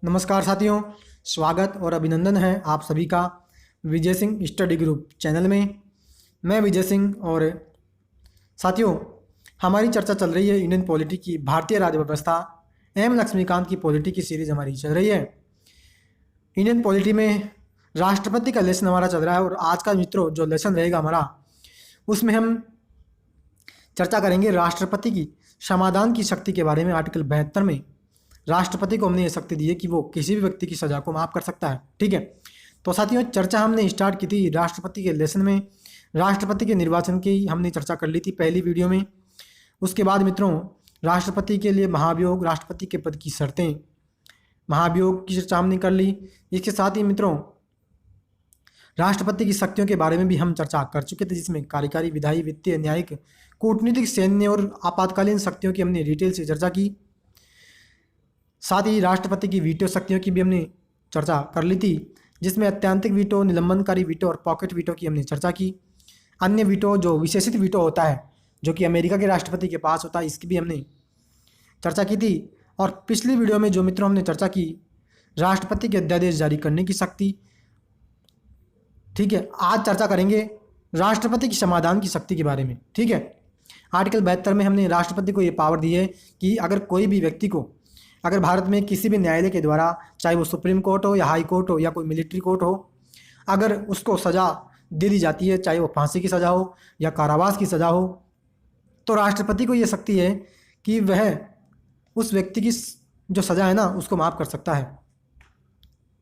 नमस्कार साथियों, स्वागत और अभिनंदन है आप सभी का Vijay Singh study group channel में। मैं विजय सिंह। और साथियों, हमारी चर्चा चल रही है इंडियन पॉलिटी की, भारतीय राज्य व्यवस्था, एम लक्ष्मीकांत की पॉलिटी की सीरीज हमारी चल रही है। इंडियन पॉलिटी में राष्ट्रपति का लेसन हमारा चल रहा है और आज का मित्रों जो लेसन रहेगा हमारा, उसमें हम चर्चा करेंगे राष्ट्रपति की समाधान की शक्ति के बारे में। आर्टिकल 72 में राष्ट्रपति को हमने ये शक्ति दी है कि वो किसी भी व्यक्ति की सजा को माफ़ कर सकता है। ठीक है, तो साथियों चर्चा हमने स्टार्ट की थी राष्ट्रपति के लेसन में। राष्ट्रपति के निर्वाचन की हमने चर्चा कर ली थी पहली वीडियो में। उसके बाद मित्रों राष्ट्रपति के लिए महाभियोग, राष्ट्रपति के पद की शर्तें, महाभियोग की चर्चा हमने कर ली। इसके साथ ही मित्रों राष्ट्रपति की शक्तियों के बारे में भी हम चर्चा कर चुके थे, जिसमें कार्यकारी, विधायी, वित्तीय, न्यायिक, कूटनीतिक, सैन्य और आपातकालीन शक्तियों की हमने डिटेल से चर्चा की। साथ ही राष्ट्रपति की वीटो शक्तियों की भी हमने चर्चा कर ली थी, जिसमें अत्यंतिक वीटो, निलंबनकारी वीटो और पॉकेट वीटो की हमने चर्चा की। अन्य वीटो जो विशेषित वीटो होता है, जो कि अमेरिका के राष्ट्रपति के पास होता है, इसकी भी हमने चर्चा की थी। और पिछली वीडियो में जो मित्रों हमने चर्चा की राष्ट्रपति के अध्यादेश जारी करने की शक्ति। ठीक है, आज चर्चा करेंगे राष्ट्रपति की समाधान की शक्ति के बारे में। ठीक है, आर्टिकल 72 में हमने राष्ट्रपति को ये पावर दी है कि अगर कोई भी व्यक्ति को, अगर भारत में किसी भी न्यायालय के द्वारा, चाहे वो सुप्रीम कोर्ट हो या हाई कोर्ट हो या कोई मिलिट्री कोर्ट हो, अगर उसको सज़ा दे दी जाती है, चाहे वो फांसी की सज़ा हो या कारावास की सज़ा हो, तो राष्ट्रपति को ये शक्ति है कि वह उस व्यक्ति की जो सज़ा है ना, उसको माफ़ कर सकता है।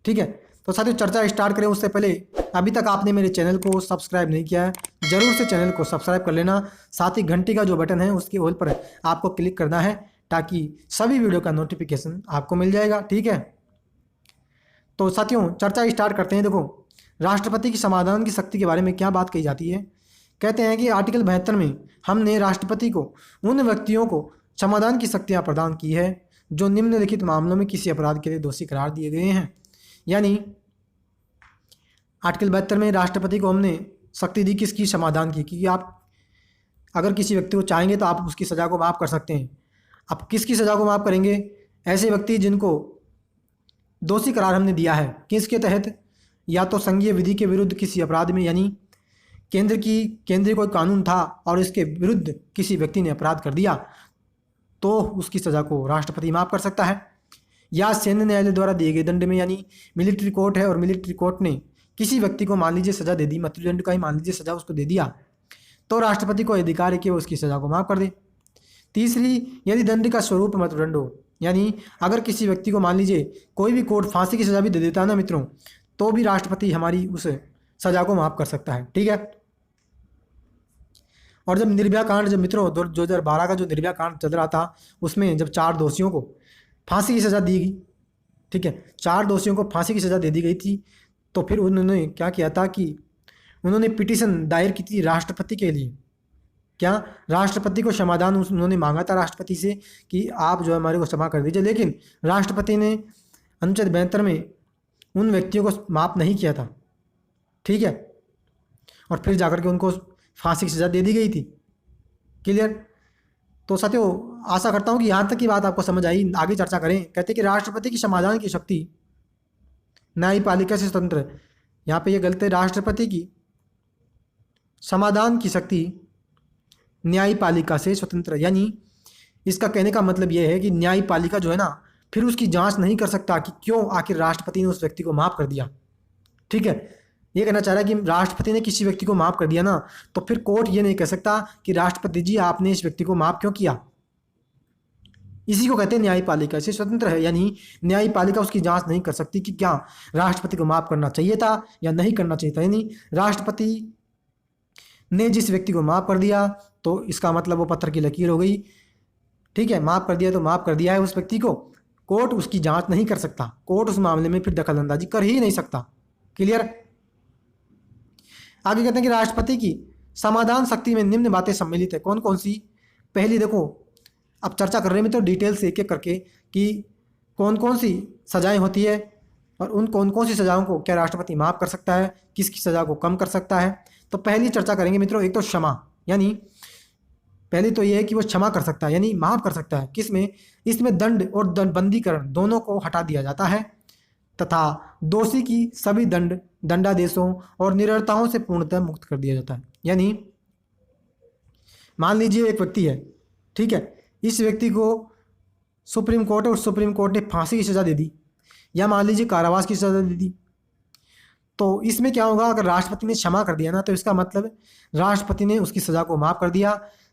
ठीक है, तो साथियों चर्चा स्टार्ट करें उससे पहले अभी तक आपने मेरे चैनल को सब्सक्राइब नहीं किया है, ज़रूर से चैनल को सब्सक्राइब कर लेना। साथ ही घंटी का जो बटन है उसके ऑल पर आपको क्लिक करना है, ताकि सभी वीडियो का नोटिफिकेशन आपको मिल जाएगा। ठीक है, तो साथियों चर्चा स्टार्ट करते हैं। देखो राष्ट्रपति की समाधान की शक्ति के बारे में क्या बात कही जाती है। कहते हैं कि आर्टिकल 72 में हमने राष्ट्रपति को उन व्यक्तियों को समाधान की शक्तियाँ प्रदान की है जो निम्नलिखित मामलों में किसी अपराध के लिए दोषी करार दिए गए हैं। यानी आर्टिकल 72 में राष्ट्रपति को हमने शक्ति दी किसकी, समाधान की, कि आप अगर किसी व्यक्ति को चाहेंगे तो आप उसकी सज़ा को माफ़ कर सकते हैं। अब किसकी सज़ा को माफ़ करेंगे? ऐसे व्यक्ति जिनको दोषी करार हमने दिया है। किसके तहत? या तो संघीय विधि के विरुद्ध किसी अपराध में, यानी केंद्रीय कोई कानून था और इसके विरुद्ध किसी व्यक्ति ने अपराध कर दिया, तो उसकी सज़ा को राष्ट्रपति माफ़ कर सकता है। या सैन्य न्यायालय द्वारा दिए गए दंड में, यानी मिलिट्री कोर्ट है और मिलिट्री कोर्ट ने किसी व्यक्ति को मान लीजिए सज़ा दे दी, मृत्युदंड का ही मान लीजिए सज़ा उसको दे दिया, तो राष्ट्रपति को अधिकार है कि वो उसकी सज़ा को माफ़ कर दे। तीसरी, यदि दंड का स्वरूप मृत्युदंड हो, यानी अगर किसी व्यक्ति को मान लीजिए कोई भी कोर्ट फांसी की सज़ा भी दे देता है ना मित्रों, तो भी राष्ट्रपति हमारी उस सज़ा को माफ़ कर सकता है। ठीक है, और जब निर्भया कांड, जब मित्रों 2012 का जो निर्भया कांड चल रहा था, उसमें जब 4 दोषियों को फांसी की सज़ा दी गई, ठीक है, 4 दोषियों को फांसी की सज़ा दे दी गई थी, तो फिर उन्होंने क्या किया था कि उन्होंने पिटीशन दायर की थी राष्ट्रपति के लिए। क्या? राष्ट्रपति को समाधान उन्होंने मांगा था राष्ट्रपति से कि आप जो है हमारे को क्षमा कर दीजिए, लेकिन राष्ट्रपति ने अनुच्छेद 72 में उन व्यक्तियों को माफ़ नहीं किया था। ठीक है, और फिर जाकर के उनको फांसी की सज़ा दे दी गई थी। क्लियर? तो साथियों आशा करता हूँ कि यहाँ तक की बात आपको समझ आई। आगे चर्चा करें। कहते हैं कि राष्ट्रपति की समाधान की शक्ति न्यायपालिका से स्वतंत्र। यहाँ पे ये गलत है, राष्ट्रपति की समाधान की शक्ति न्यायपालिका से स्वतंत्र। यानी इसका कहने का मतलब ये है कि न्यायपालिका जो है ना, फिर उसकी जांच नहीं कर सकता कि क्यों आखिर राष्ट्रपति ने उस व्यक्ति को माफ़ कर दिया। ठीक है, ये कहना चाह रहा है कि राष्ट्रपति ने किसी व्यक्ति को माफ़ कर दिया ना, तो फिर कोर्ट ये नहीं कह सकता कि राष्ट्रपति जी आपने इस व्यक्ति को माफ़ क्यों किया। इसी को कहते हैं न्यायपालिका से स्वतंत्र है। यानी न्यायपालिका उसकी जांच नहीं कर सकती कि क्या राष्ट्रपति को माफ़ करना चाहिए था या नहीं करना चाहिए था। यानी राष्ट्रपति ने जिस व्यक्ति को माफ़ कर दिया, तो इसका मतलब वो पत्थर की लकीर हो गई। ठीक है, माफ़ कर दिया तो माफ़ कर दिया है उस व्यक्ति को, कोर्ट उसकी जांच नहीं कर सकता, कोर्ट उस मामले में फिर दखल अंदाजी कर ही नहीं सकता। क्लियर? आगे कहते हैं कि राष्ट्रपति की समाधान शक्ति में निम्न बातें सम्मिलित है। कौन कौन सी? पहली देखो, अब चर्चा कर रहे हैं तो डिटेल से एक एक करके कि कौन कौन सी सजाएं होती है और उन कौन कौन सी सजाओं को क्या राष्ट्रपति माफ़ कर सकता है, किसकी सज़ा को कम कर सकता है। तो पहली चर्चा करेंगे मित्रों, एक तो क्षमा, यानी पहले तो यह है कि वो क्षमा कर सकता है, यानी माफ कर सकता है। किसमें? इसमें दंड और बंदीकरण दोनों को हटा दिया जाता है तथा दोषी की सभी दंडादेशों और निरर्ताओं से पूर्णतः मुक्त कर दिया जाता है। यानी मान लीजिए एक व्यक्ति है, ठीक है, इस व्यक्ति को सुप्रीम कोर्ट है और सुप्रीम कोर्ट ने फांसी की सज़ा दे दी या मान लीजिए कारावास की सज़ा दे दी, तो इसमें क्या होगा? अगर राष्ट्रपति ने क्षमा कर दिया ना, तो इसका मतलब राष्ट्रपति ने उसकी सज़ा को माफ़ कर दिया,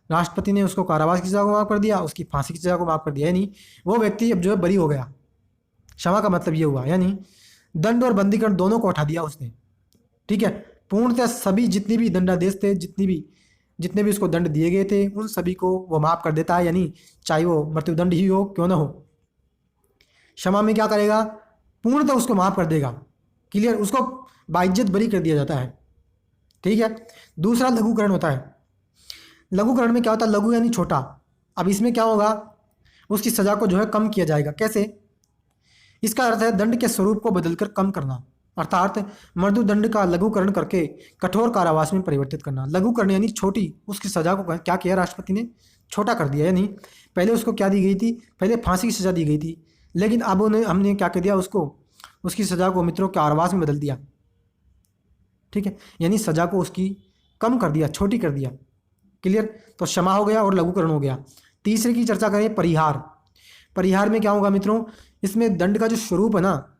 राष्ट्रपति ने उसको कारावास की सज़ा को माफ़ कर दिया, उसकी फांसी की सज़ा को माफ़ कर दिया, यानी वो व्यक्ति अब जो है बरी हो गया। क्षमा का मतलब ये हुआ, यानी दंड और बंदीकरण दोनों को हटा दिया उसने, ठीक है। पूर्णतः सभी जितनी भी दंडादेश थे, जितने भी उसको दंड दिए गए थे, उन सभी को वो माफ़ कर देता है, यानी चाहे वो मृत्युदंड ही हो क्यों ना हो। क्षमा में क्या करेगा? पूर्णतः उसको माफ़ कर देगा, क्लियर, उसको बाइज्जत बरी कर दिया जाता है, ठीक है। दूसरा लघुकरण होता है। लघुकरण में क्या होता है? लघु यानी छोटा। अब इसमें क्या होगा? उसकी सज़ा को जो है कम किया जाएगा। कैसे? इसका अर्थ है दंड के स्वरूप को बदलकर कम करना, अर्थात मृदुदंड का लघुकरण करके कठोर कारावास में परिवर्तित करना। लघुकरण यानी छोटी, उसकी सज़ा को क्या किया राष्ट्रपति ने? छोटा कर दिया। यानी पहले उसको क्या दी गई थी? पहले फांसी की सज़ा दी गई थी, लेकिन अब हमने क्या कर दिया? उसकी सज़ा को मित्रों कारावास में बदल दिया, ठीक है। यानी सज़ा को उसकी कम कर दिया, छोटी कर दिया, क्लियर। तो क्षमा हो गया और लघुकरण हो गया। तीसरे की चर्चा करें, परिहार। परिहार में क्या होगा मित्रों? इसमें दंड का जो स्वरूप है ना,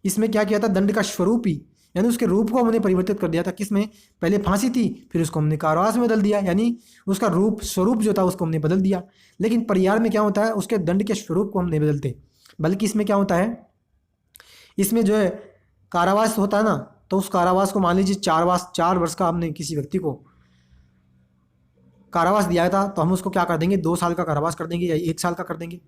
इसमें क्या किया था? दंड का स्वरूप ही, यानी उसके रूप को हमने परिवर्तित कर दिया था। किसमें? पहले फांसी थी, फिर उसको हमने कारावास में बदल दिया, यानी उसका स्वरूप जो था उसको हमने बदल दिया। लेकिन परिहार में क्या होता है? उसके दंड के स्वरूप को हम नहीं बदलते, बल्कि इसमें क्या होता है? इसमें जो है कारावास होता है ना, तो उस कारावास को मान लीजिए 4 वर्ष का हमने किसी व्यक्ति को कारावास दिया था, तो हम उसको क्या कर देंगे? 2 साल का कारावास कर देंगे या 1 साल का कर देंगे।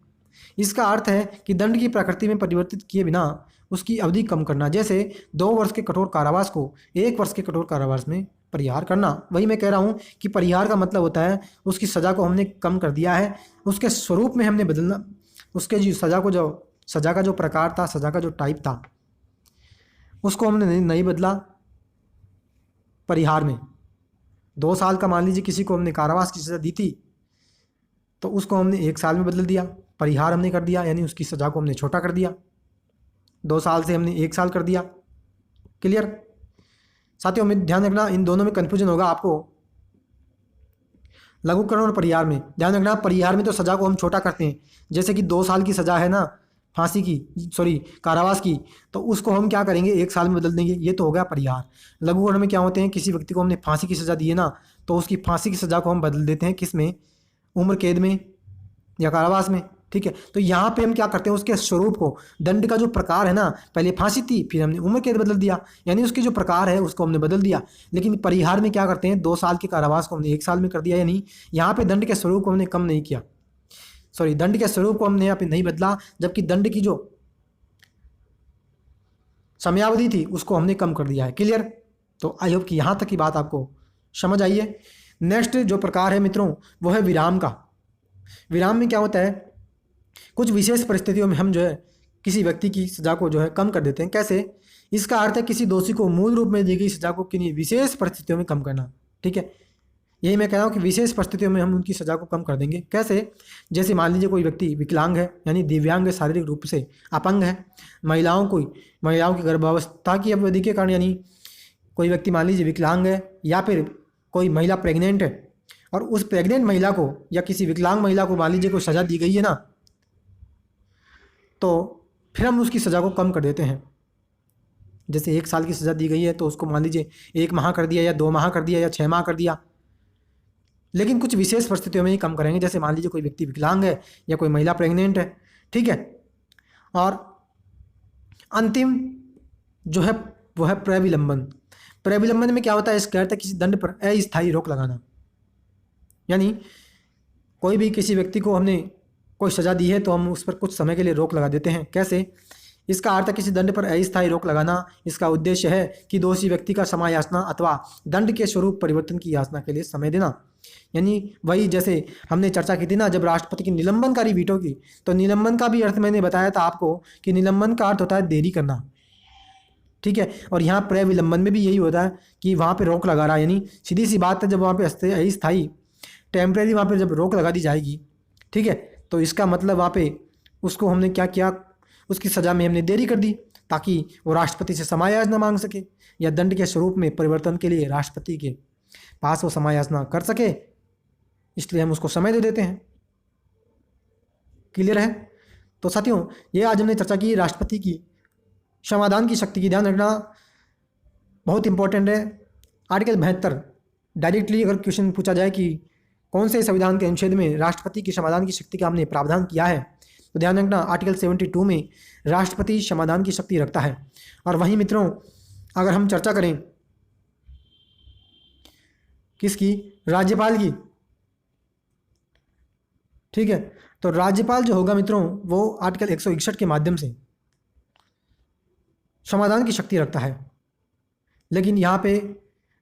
इसका अर्थ है कि दंड की प्रकृति में परिवर्तित किए बिना उसकी अवधि कम करना। जैसे 2 वर्ष के कठोर कारावास को 1 वर्ष के कठोर कारावास में परिहार करना। वही मैं कह रहा हूँ कि परिहार का मतलब होता है उसकी सज़ा को हमने कम कर दिया है, उसके स्वरूप में हमने बदलना, उसके जो सज़ा का जो प्रकार था, सज़ा का जो टाइप था, उसको हमने नहीं बदला। परिहार में 2 साल का मान लीजिए किसी को हमने कारावास की सज़ा दी थी, तो उसको हमने 1 साल में बदल दिया। परिहार हमने कर दिया, यानी उसकी सज़ा को हमने छोटा कर दिया, 2 साल से हमने 1 साल कर दिया, क्लियर। साथियों में ध्यान रखना, इन दोनों में कन्फ्यूजन होगा आपको, लघुकरण और परिहार में। ध्यान रखना, परिहार में तो सज़ा को हम छोटा करते हैं, जैसे कि 2 साल की सज़ा है ना फांसी की, कारावास की, तो उसको हम क्या करेंगे? 1 साल में बदल देंगे, ये तो हो गया परिहार। लघुकरण में क्या होते हैं? किसी व्यक्ति को हमने फांसी की सज़ा दी है ना, तो उसकी फांसी की सज़ा को हम बदल देते हैं, किस में? उम्र कैद में या कारावास में, ठीक है। तो यहाँ पे हम क्या करते हैं? उसके स्वरूप को, दंड का जो प्रकार है ना, पहले फांसी थी, फिर हमने उम्र कैद बदल दिया, यानी उसकी जो प्रकार है उसको हमने बदल दिया। लेकिन परिहार में क्या करते हैं? 2 साल के कारावास को हमने 1 साल में कर दिया, यानी यहाँ पे दंड के स्वरूप को हमने कम नहीं किया, दंड के स्वरूप को हमने यहाँ पे नहीं बदला, जबकि दंड की जो समयावधि थी उसको हमने कम कर दिया है, क्लियर। तो आई होप कि यहाँ तक की बात आपको समझ आई है। नेक्स्ट जो प्रकार है मित्रों, वो है विराम का। विराम में क्या होता है? कुछ विशेष परिस्थितियों में हम जो है किसी व्यक्ति की सज़ा को जो है कम कर देते हैं। कैसे? इसका अर्थ है किसी दोषी को मूल रूप में दी गई सज़ा को किन्हीं विशेष परिस्थितियों में कम करना, ठीक है। यही मैं कह रहा हूँ कि विशेष परिस्थितियों में हम उनकी सज़ा को कम कर देंगे। कैसे? जैसे मान लीजिए कोई व्यक्ति विकलांग है, यानी दिव्यांग है, शारीरिक रूप से अपंग है, महिलाओं की गर्भावस्था की अवधि के कारण, यानी कोई व्यक्ति मान लीजिए विकलांग है, या फिर कोई महिला प्रेग्नेंट है और उस प्रेग्नेंट महिला को या किसी विकलांग महिला को मान लीजिए कोई सज़ा दी गई है ना, तो फिर हम उसकी सज़ा को कम कर देते हैं। जैसे 1 साल की सज़ा दी गई है तो उसको मान लीजिए 1 माह कर दिया, या 2 माह कर दिया, या 6 माह कर दिया। लेकिन कुछ विशेष परिस्थितियों में ही कम करेंगे, जैसे मान लीजिए कोई व्यक्ति विकलांग है या कोई महिला प्रेग्नेंट है, ठीक है। और अंतिम जो है वो है प्रविलंबन। प्रविलंबन में क्या होता है? इसका अर्थ है किसी दंड पर अस्थायी रोक लगाना, यानी कोई भी किसी व्यक्ति को हमने कोई सज़ा दी है तो हम उस पर कुछ समय के लिए रोक लगा देते हैं। कैसे? इसका अर्थ है किसी दंड पर अस्थायी रोक लगाना। इसका उद्देश्य है कि दोषी व्यक्ति का समय याचना अथवा दंड के स्वरूप परिवर्तन की याचना के लिए समय देना। यानी वही जैसे हमने चर्चा की थी ना, जब राष्ट्रपति की निलंबनकारी वीटो की, तो निलंबन का भी अर्थ मैंने बताया था आपको कि निलंबन का अर्थ होता है देरी करना, ठीक है। और यहाँ प्रविलंबन में भी यही होता है कि वहाँ पे रोक लगा रहा है, यानी सीधी सी बात है, जब वहाँ पे अस्थायी टेम्परेरी वहाँ पे जब रोक लगा दी जाएगी, ठीक है, तो इसका मतलब वहाँ पे उसको हमने क्या किया, उसकी सज़ा में हमने देरी कर दी ताकि वो राष्ट्रपति से समायाचना मांग सके या दंड के स्वरूप में परिवर्तन के लिए राष्ट्रपति के पास वो समायाचना कर सके, इसलिए हम उसको समय दे देते हैं। क्लियर है? तो साथियों, ये आज हमने चर्चा की राष्ट्रपति की समाधान की शक्ति की। ध्यान रखना बहुत इंपॉर्टेंट है। आर्टिकल 72 डायरेक्टली अगर क्वेश्चन पूछा जाए कि कौन से संविधान के अनुच्छेद में राष्ट्रपति की समाधान की शक्ति का हमने प्रावधान किया है, तो ध्यान रखना आर्टिकल 72 में राष्ट्रपति समाधान की शक्ति रखता है। और वहीं मित्रों, अगर हम चर्चा करें किसकी, राज्यपाल की, ठीक है, तो राज्यपाल जो होगा मित्रों वो आर्टिकल 161 के माध्यम से समाधान की शक्ति रखता है। लेकिन यहाँ पे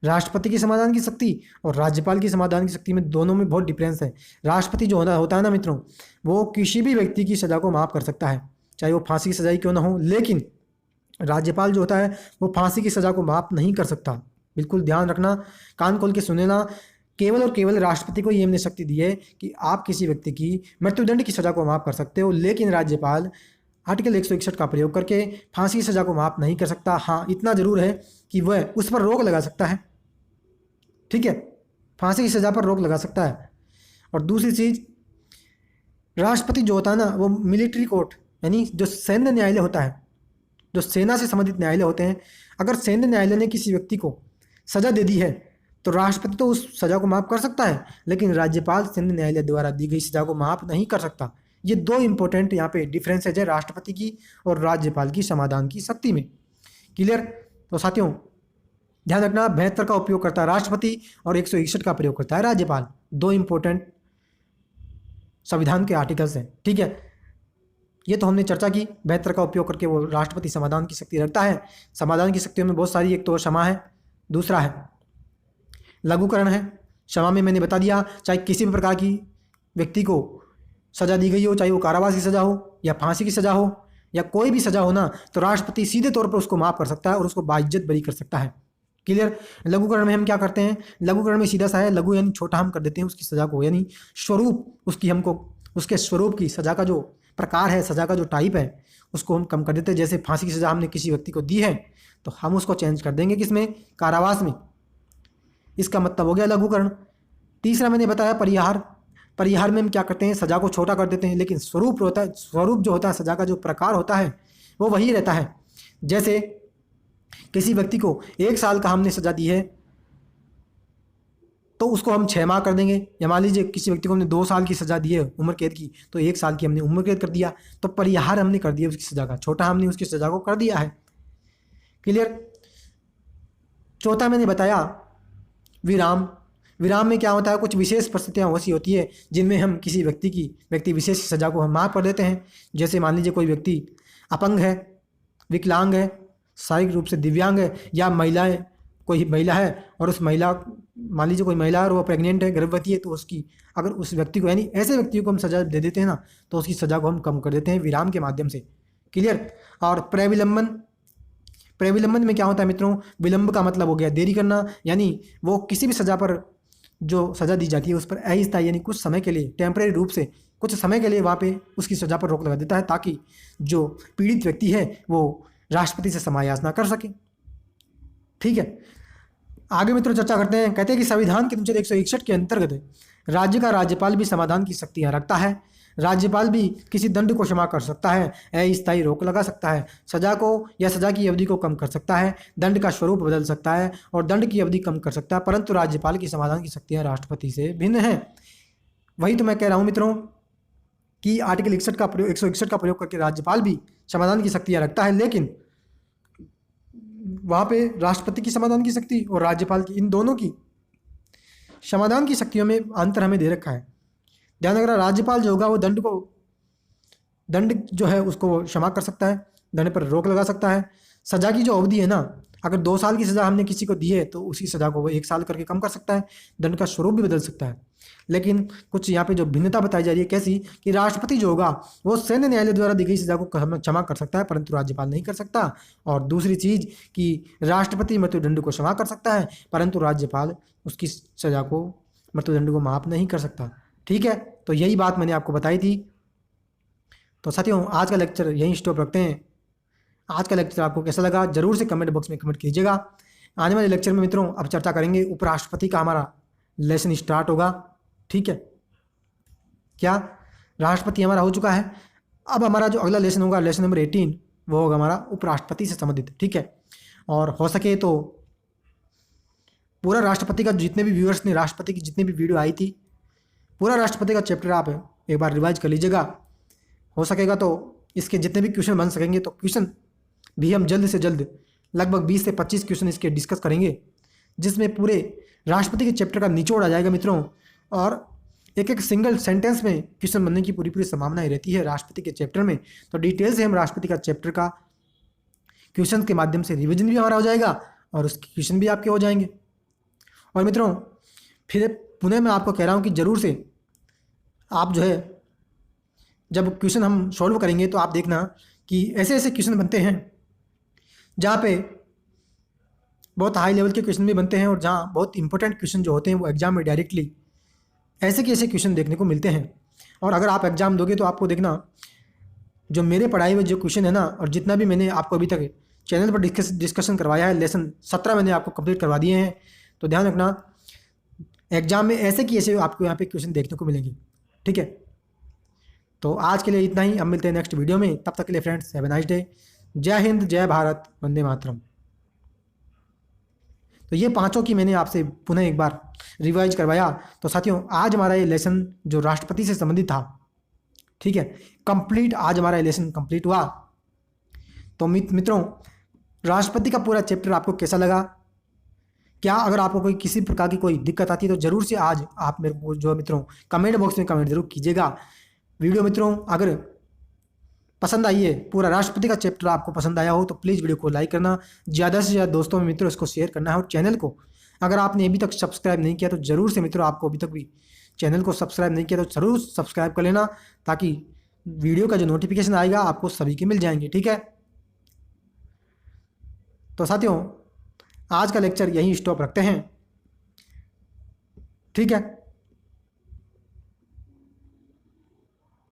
राष्ट्रपति की समाधान की शक्ति और राज्यपाल की समाधान की शक्ति में दोनों में बहुत डिफरेंस है। राष्ट्रपति जो होता है ना मित्रों, वो किसी भी व्यक्ति की सज़ा को माफ़ कर सकता है, चाहे वो फांसी की सज़ा ही क्यों ना हो। लेकिन राज्यपाल जो होता है वो फांसी की सज़ा को माफ़ नहीं कर सकता। बिल्कुल ध्यान रखना, कान खोल के सुनना। केवल और केवल राष्ट्रपति को ये हमने शक्ति दी है कि आप किसी व्यक्ति की मृत्युदंड की सज़ा को माफ़ कर सकते हो, लेकिन राज्यपाल आर्टिकल 161 का प्रयोग करके फांसी की सज़ा को माफ़ नहीं कर सकता। हाँ, इतना ज़रूर है कि वह उस पर रोक लगा सकता है, ठीक है, फांसी की सज़ा पर रोक लगा सकता है। और दूसरी चीज़, राष्ट्रपति जो होता है ना वो मिलिट्री कोर्ट यानी जो सैन्य न्यायालय होता है, जो सेना से संबंधित न्यायालय होते हैं, अगर सैन्य न्यायालय ने किसी व्यक्ति को सज़ा दे दी है तो राष्ट्रपति तो उस सज़ा को माफ़ कर सकता है, लेकिन राज्यपाल सैन्य न्यायालय द्वारा दी गई सज़ा को माफ़ नहीं कर सकता। ये दो इंपॉर्टेंट यहाँ पे डिफरेंसेज है राष्ट्रपति की और राज्यपाल की समाधान की शक्ति में। क्लियर? तो साथियों ध्यान रखना, 72 का उपयोग करता है राष्ट्रपति और 161 का प्रयोग करता है राज्यपाल। दो इंपॉर्टेंट संविधान के आर्टिकल्स हैं, ठीक है। ये तो हमने चर्चा की, 72 का उपयोग करके वो राष्ट्रपति समाधान की शक्ति रखता है। समाधान की शक्तियों में बहुत सारी, एक तो क्षमा है, दूसरा है लघुकरण है। क्षमा में मैंने बता दिया, चाहे किसी भी प्रकार की व्यक्ति को सज़ा दी गई हो, चाहे वो कारावास की सज़ा हो या फांसी की सज़ा हो या कोई भी सज़ा हो ना, तो राष्ट्रपति सीधे तौर पर उसको माफ़ कर सकता है और उसको बाइज्जत बरी कर सकता है। क्लियर? लघुकरण में हम क्या करते हैं, लघुकरण में सीधा सा है, लघु यानी छोटा हम कर देते हैं उसकी सज़ा को, यानी स्वरूप उसकी हमको उसके स्वरूप की सज़ा का जो प्रकार है, सज़ा का जो टाइप है उसको हम कम कर देते हैं। जैसे फांसी की सज़ा हमने किसी व्यक्ति को दी है तो हम उसको चेंज कर देंगे किसमें, कारावास में। इसका मतलब हो गया लघुकरण। तीसरा मैंने बताया परिहार। परिहार में हम क्या करते हैं, सज़ा को छोटा कर देते हैं, लेकिन स्वरूप होता है, स्वरूप जो होता है सज़ा का जो प्रकार होता है वो वही रहता है। जैसे किसी व्यक्ति को 1 साल का हमने सज़ा दी है तो उसको हम 6 माह कर देंगे, या मान लीजिए किसी व्यक्ति को हमने 2 साल की सज़ा दी है उम्र कैद की, तो 1 साल की हमने उम्र कैद कर दिया, तो परिहार हमने कर दिया उसकी सज़ा का, छोटा हमने उसकी सज़ा को कर दिया है। क्लियर? चौथा मैंने बताया विराम। विराम में क्या होता है, कुछ विशेष परिस्थितियाँ ऐसी होती है जिनमें हम किसी व्यक्ति विशेष की सज़ा को हम माफ़ कर देते हैं। जैसे मान लीजिए कोई व्यक्ति अपंग है, विकलांग है, शारीरिक रूप से दिव्यांग है, या कोई महिला है और उस महिला, मान लीजिए कोई महिला है और वो प्रेग्नेंट है, गर्भवती है, तो उसकी अगर उस व्यक्ति को, यानी ऐसे व्यक्ति को हम सज़ा दे देते हैं ना, तो उसकी सज़ा को हम कम कर देते हैं विराम के माध्यम से। क्लियर? और प्रविलंबन। प्रविलंबन में क्या होता है मित्रों, विलंब का मतलब हो गया देरी करना, यानी वो किसी भी सज़ा पर जो सज़ा दी जाती है उस पर अस्थायी यानी कुछ समय के लिए, टेम्परेरी रूप से कुछ समय के लिए वहाँ पे उसकी सज़ा पर रोक लगा देता है ताकि जो पीड़ित व्यक्ति है वो राष्ट्रपति से समायाचना कर सके। ठीक है, आगे मित्रों चर्चा करते हैं। कहते हैं कि संविधान के अनुच्छेद 161 के अंतर्गत राज्य का राज्यपाल भी समाधान की शक्तियाँ रखता है। राज्यपाल भी किसी दंड को क्षमा कर सकता है, अस्थायी रोक लगा सकता है, सजा को या सजा की अवधि को कम कर सकता है, दंड का स्वरूप बदल सकता है और दंड की अवधि कम कर सकता है, परंतु राज्यपाल की समाधान की शक्तियाँ राष्ट्रपति से भिन्न हैं। वही तो मैं कह रहा हूँ मित्रों कि आर्टिकल 161 का प्रयोग करके राज्यपाल भी समाधान की शक्तियाँ रखता है, लेकिन वहाँ पे राष्ट्रपति की समाधान की शक्ति और राज्यपाल की, इन दोनों की समाधान की शक्तियों में अंतर हमें दे रखा है। ध्यान रखना, राज्यपाल जो होगा वो दंड जो है उसको क्षमा कर सकता है, दंड पर रोक लगा सकता है। सजा की जो अवधि है ना, अगर 2 साल की सज़ा हमने किसी को दी है तो उसी सज़ा को वो 1 साल करके कम कर सकता है, दंड का स्वरूप भी बदल सकता है। लेकिन कुछ यहाँ पे जो भिन्नता बताई जा रही है, कैसी कि राष्ट्रपति जो होगा वो सैन्य न्यायालय द्वारा दी गई सज़ा को क्षमा कर सकता है, परंतु राज्यपाल नहीं कर सकता। और दूसरी चीज़ कि राष्ट्रपति मृत्युदंड को क्षमा कर सकता है, परंतु राज्यपाल उसकी सज़ा को मृत्युदंड को माफ़ नहीं कर सकता। ठीक है, तो यही बात मैंने आपको बताई थी। तो साथियों, आज का लेक्चर यहीं स्टॉप रखते हैं। आज का लेक्चर आपको कैसा लगा ज़रूर से कमेंट बॉक्स में कमेंट कीजिएगा। आने वाले लेक्चर में मित्रों अब चर्चा करेंगे, उपराष्ट्रपति का हमारा लेसन स्टार्ट होगा। ठीक है, क्या राष्ट्रपति हमारा हो चुका है, अब हमारा जो अगला लेसन होगा लेसन नंबर 18, वो होगा हमारा उपराष्ट्रपति से संबंधित। ठीक है, और हो सके तो पूरा राष्ट्रपति का, जितने भी व्यूअर्स ने राष्ट्रपति की जितनी भी वीडियो आई थी, पूरा राष्ट्रपति का चैप्टर आप एक बार रिवाइज कर लीजिएगा। हो सकेगा तो इसके जितने भी क्वेश्चन बन सकेंगे तो क्वेश्चन भी हम जल्द से जल्द लगभग 20 से 25 क्वेश्चन इसके डिस्कस करेंगे, जिसमें पूरे राष्ट्रपति के चैप्टर का निचोड़ आ जाएगा मित्रों। और एक एक सिंगल सेंटेंस में क्वेश्चन बनने की पूरी संभावनाएं रहती है राष्ट्रपति के चैप्टर में। तो डिटेल से हम राष्ट्रपति का चैप्टर का क्वेश्चन के माध्यम से रिविजन भी हमारा हो जाएगा और उसके क्वेश्चन भी आपके हो जाएंगे। और मित्रों फिर पुनः मैं आपको कह रहा हूँ कि ज़रूर से आप जो है जब क्वेश्चन हम सॉल्व करेंगे तो आप देखना कि ऐसे ऐसे क्वेश्चन बनते हैं जहाँ पे बहुत हाई लेवल के क्वेश्चन भी बनते हैं और जहाँ बहुत इंपॉर्टेंट क्वेश्चन जो होते हैं वो एग्जाम में डायरेक्टली ऐसे के ऐसे क्वेश्चन देखने को मिलते हैं। और अगर आप एग्जाम दोगे तो आपको देखना जो मेरे पढ़ाई में जो क्वेश्चन है ना, और जितना भी मैंने आपको अभी तक चैनल पर डिस्कशन करवाया है, लेसन 17 मैंने आपको कंप्लीट करवा दिए हैं। तो ध्यान रखना एग्जाम में ऐसे की ऐसे आपको यहाँ पे क्वेश्चन देखने को मिलेंगे। ठीक है, तो आज के लिए इतना ही, अब मिलते हैं नेक्स्ट वीडियो में। तब तक के लिए friends, have a nice day. जय हिंद, जय भारत, वंदे मातरम। तो ये पांचों की मैंने आपसे पुनः एक बार रिवाइज करवाया। तो साथियों, आज हमारा ये लेसन जो राष्ट्रपति से संबंधित था, ठीक है, कंप्लीट आज हमारा ये लेसन कंप्लीट हुआ। तो मित्रों, राष्ट्रपति का पूरा चैप्टर आपको कैसा लगा? क्या अगर आपको कोई किसी प्रकार की कोई दिक्कत आती है तो ज़रूर से आज आप मेरे को जो मित्रों कमेंट बॉक्स में कमेंट जरूर कीजिएगा। वीडियो मित्रों अगर पसंद आई है, पूरा राष्ट्रपति का चैप्टर आपको पसंद आया हो तो प्लीज़ वीडियो को लाइक करना, ज़्यादा से ज़्यादा दोस्तों में मित्रों इसको शेयर करना है। और चैनल को अगर आपने अभी तक सब्सक्राइब नहीं किया तो ज़रूर से मित्रों, आपको अभी तक भी चैनल को सब्सक्राइब नहीं किया तो ज़रूर सब्सक्राइब कर लेना, ताकि वीडियो का जो नोटिफिकेशन आएगा आपको सभी के मिल जाएंगे। ठीक है, तो साथियों आज का लेक्चर यहीं स्टॉप रखते हैं। ठीक है।